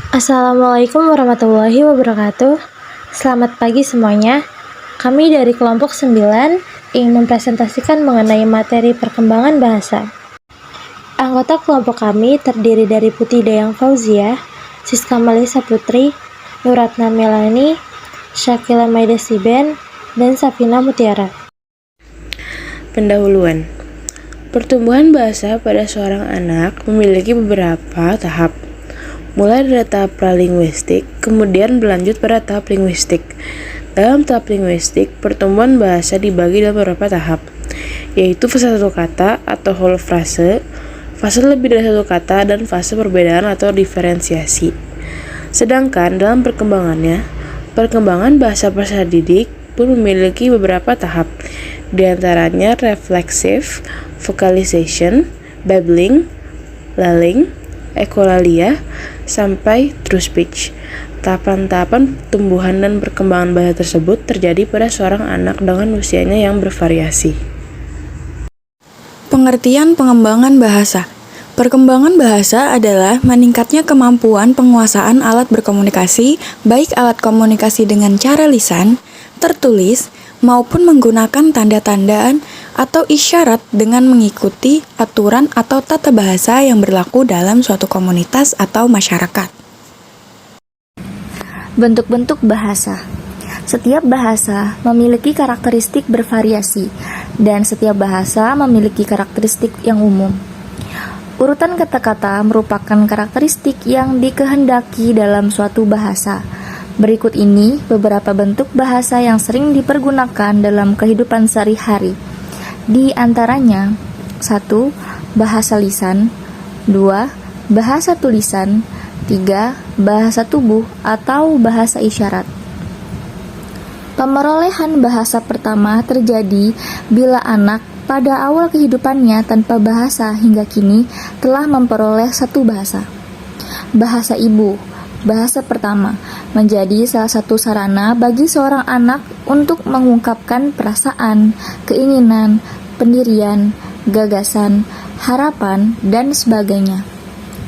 Assalamualaikum warahmatullahi wabarakatuh. Selamat pagi semuanya. Kami dari kelompok 9 ingin mempresentasikan mengenai materi perkembangan bahasa. Anggota kelompok kami terdiri dari Putih Dayang Fauzia, Siska Malisa Putri, Nuratna Melani, Syakila Maida Siben, dan Safina Mutiara. Pendahuluan. Pertumbuhan bahasa pada seorang anak memiliki beberapa tahap, mulai dari tahap pralinguistik, kemudian berlanjut pada tahap linguistik. Dalam tahap linguistik, pertumbuhan bahasa dibagi dalam beberapa tahap, yaitu fase satu kata atau whole frase, fase lebih dari satu kata, dan fase perbedaan atau diferensiasi. Sedangkan dalam perkembangannya, perkembangan bahasa peserta didik pun memiliki beberapa tahap, diantaranya reflexive, vocalization, babbling, lulling, ekolalia, sampai true speech. Tahapan-tahapan tumbuhan dan perkembangan bahasa tersebut terjadi pada seorang anak dengan usianya yang bervariasi. Pengertian pengembangan bahasa. Perkembangan bahasa adalah meningkatnya kemampuan penguasaan alat berkomunikasi, baik alat komunikasi dengan cara lisan, tertulis, maupun menggunakan tanda-tandaan atau isyarat dengan mengikuti aturan atau tata bahasa yang berlaku dalam suatu komunitas atau masyarakat. Bentuk-bentuk bahasa. Setiap bahasa memiliki karakteristik bervariasi, dan setiap bahasa memiliki karakteristik yang umum. Urutan kata-kata merupakan karakteristik yang dikehendaki dalam suatu bahasa. Berikut ini beberapa bentuk bahasa yang sering dipergunakan dalam kehidupan sehari-hari. Di antaranya, 1. Bahasa lisan, 2. Bahasa tulisan, 3. Bahasa tubuh atau bahasa isyarat. Pemerolehan bahasa pertama terjadi bila anak pada awal kehidupannya tanpa bahasa hingga kini telah memperoleh satu bahasa. Bahasa ibu, bahasa pertama, menjadi salah satu sarana bagi seorang anak untuk mengungkapkan perasaan, keinginan, pendirian, gagasan, harapan, dan sebagainya.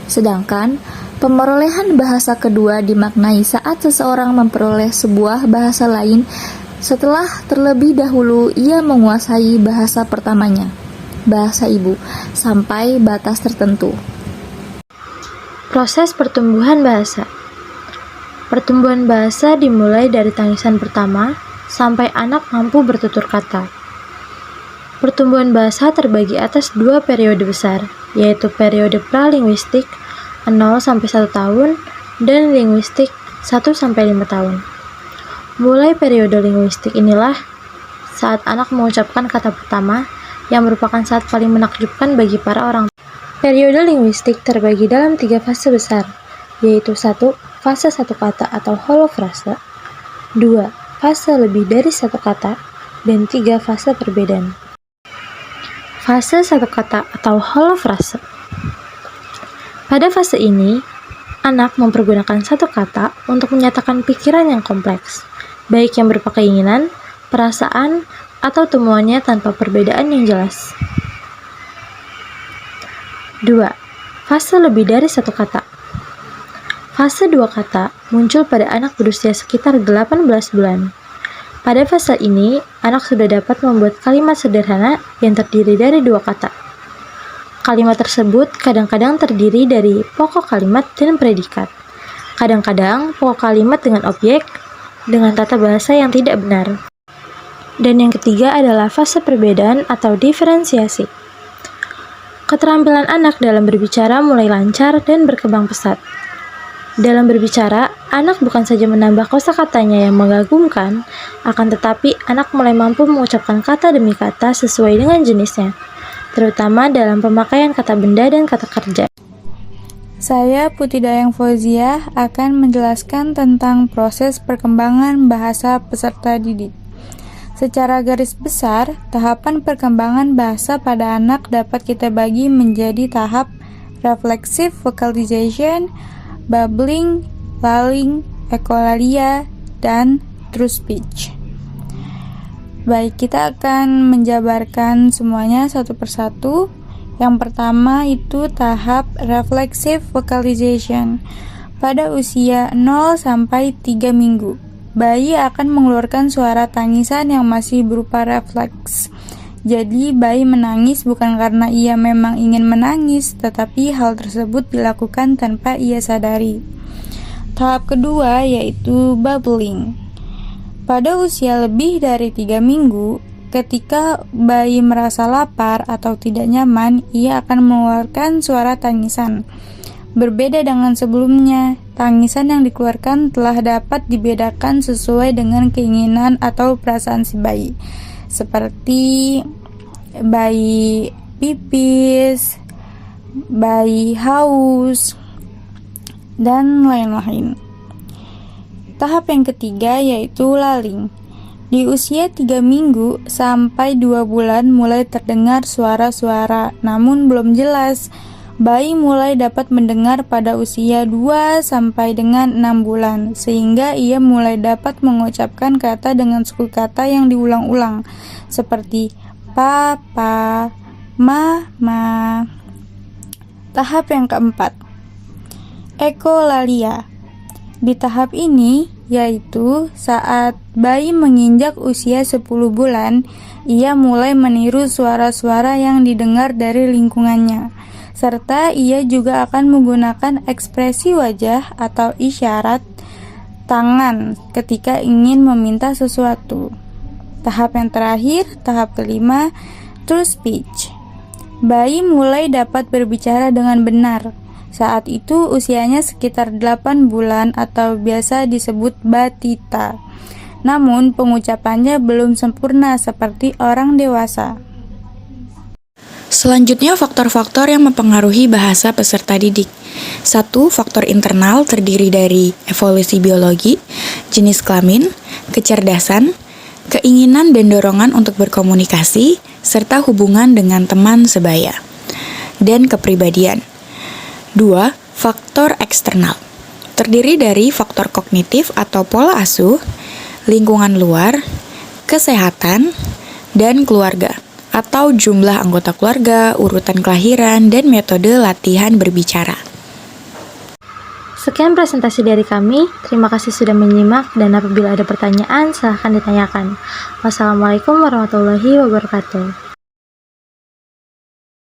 Sedangkan pemerolehan bahasa kedua dimaknai saat seseorang memperoleh sebuah bahasa lain setelah terlebih dahulu ia menguasai bahasa pertamanya, bahasa ibu, sampai batas tertentu. Proses pertumbuhan bahasa. Pertumbuhan bahasa dimulai dari tangisan pertama sampai anak mampu bertutur kata. Pertumbuhan bahasa terbagi atas dua periode besar, yaitu periode pralinguistik 0-1 tahun dan linguistik 1-5 tahun. Mulai periode linguistik inilah saat anak mengucapkan kata pertama yang merupakan saat paling menakjubkan bagi para orang. Periode linguistik terbagi dalam 3 fase besar, yaitu 1. Fase satu kata atau whole frase, 2. Fase lebih dari satu kata, dan 3. Fase perbedaan. Fase satu kata atau whole frase. Pada fase ini, anak mempergunakan satu kata untuk menyatakan pikiran yang kompleks, baik yang berupa keinginan, perasaan, atau temuannya tanpa perbedaan yang jelas. 2. Fase lebih dari satu kata. Fase dua kata muncul pada anak berusia sekitar 18 bulan. Pada fase ini, anak sudah dapat membuat kalimat sederhana yang terdiri dari dua kata. Kalimat tersebut kadang-kadang terdiri dari pokok kalimat dan predikat. Kadang-kadang pokok kalimat dengan objek, dengan tata bahasa yang tidak benar. Dan yang ketiga adalah fase perbedaan atau diferensiasi. Keterampilan anak dalam berbicara mulai lancar dan berkembang pesat. Dalam berbicara, anak bukan saja menambah kosakatanya yang mengagumkan, akan tetapi anak mulai mampu mengucapkan kata demi kata sesuai dengan jenisnya, terutama dalam pemakaian kata benda dan kata kerja. Saya Putih Dayang Fauzia akan menjelaskan tentang proses perkembangan bahasa peserta didik. Secara garis besar, tahapan perkembangan bahasa pada anak dapat kita bagi menjadi tahap reflexive vocalization, babbling, lulling, ekolalia, dan true speech. Baik, kita akan menjabarkan semuanya satu persatu. Yang pertama itu tahap reflexive vocalization. Pada usia 0 sampai 3 minggu, bayi akan mengeluarkan suara tangisan yang masih berupa refleks. Jadi, bayi menangis bukan karena ia memang ingin menangis, tetapi hal tersebut dilakukan tanpa ia sadari. Tahap kedua yaitu babbling. Pada usia lebih dari 3 minggu, ketika bayi merasa lapar atau tidak nyaman, ia akan mengeluarkan suara tangisan. Berbeda dengan sebelumnya, tangisan yang dikeluarkan telah dapat dibedakan sesuai dengan keinginan atau perasaan si bayi, seperti bayi pipis, bayi haus, dan lain-lain. Tahap yang ketiga yaitu laling. Di usia 3 minggu sampai 2 bulan mulai terdengar suara-suara, namun belum jelas. Bayi mulai dapat mendengar pada usia 2 sampai dengan 6 bulan, sehingga ia mulai dapat mengucapkan kata dengan suku kata yang diulang-ulang, seperti papa, mama. Tahap yang keempat, ekolalia. Di tahap ini, yaitu saat bayi menginjak usia 10 bulan, ia mulai meniru suara-suara yang didengar dari lingkungannya, serta ia juga akan menggunakan ekspresi wajah atau isyarat tangan ketika ingin meminta sesuatu. Tahap yang terakhir, tahap kelima, true speech. Bayi mulai dapat berbicara dengan benar. Saat itu usianya sekitar 8 bulan atau biasa disebut batita. Namun pengucapannya belum sempurna seperti orang dewasa. Selanjutnya, faktor-faktor yang mempengaruhi bahasa peserta didik. 1. Faktor internal terdiri dari evolusi biologi, jenis kelamin, kecerdasan, keinginan dan dorongan untuk berkomunikasi, serta hubungan dengan teman sebaya, dan kepribadian. 2. Faktor eksternal terdiri dari faktor kognitif atau pola asuh, lingkungan luar, kesehatan, dan keluarga, atau jumlah anggota keluarga, urutan kelahiran, dan metode latihan berbicara. Sekian presentasi dari kami. Terima kasih sudah menyimak, dan apabila ada pertanyaan, silahkan ditanyakan. Wassalamualaikum warahmatullahi wabarakatuh.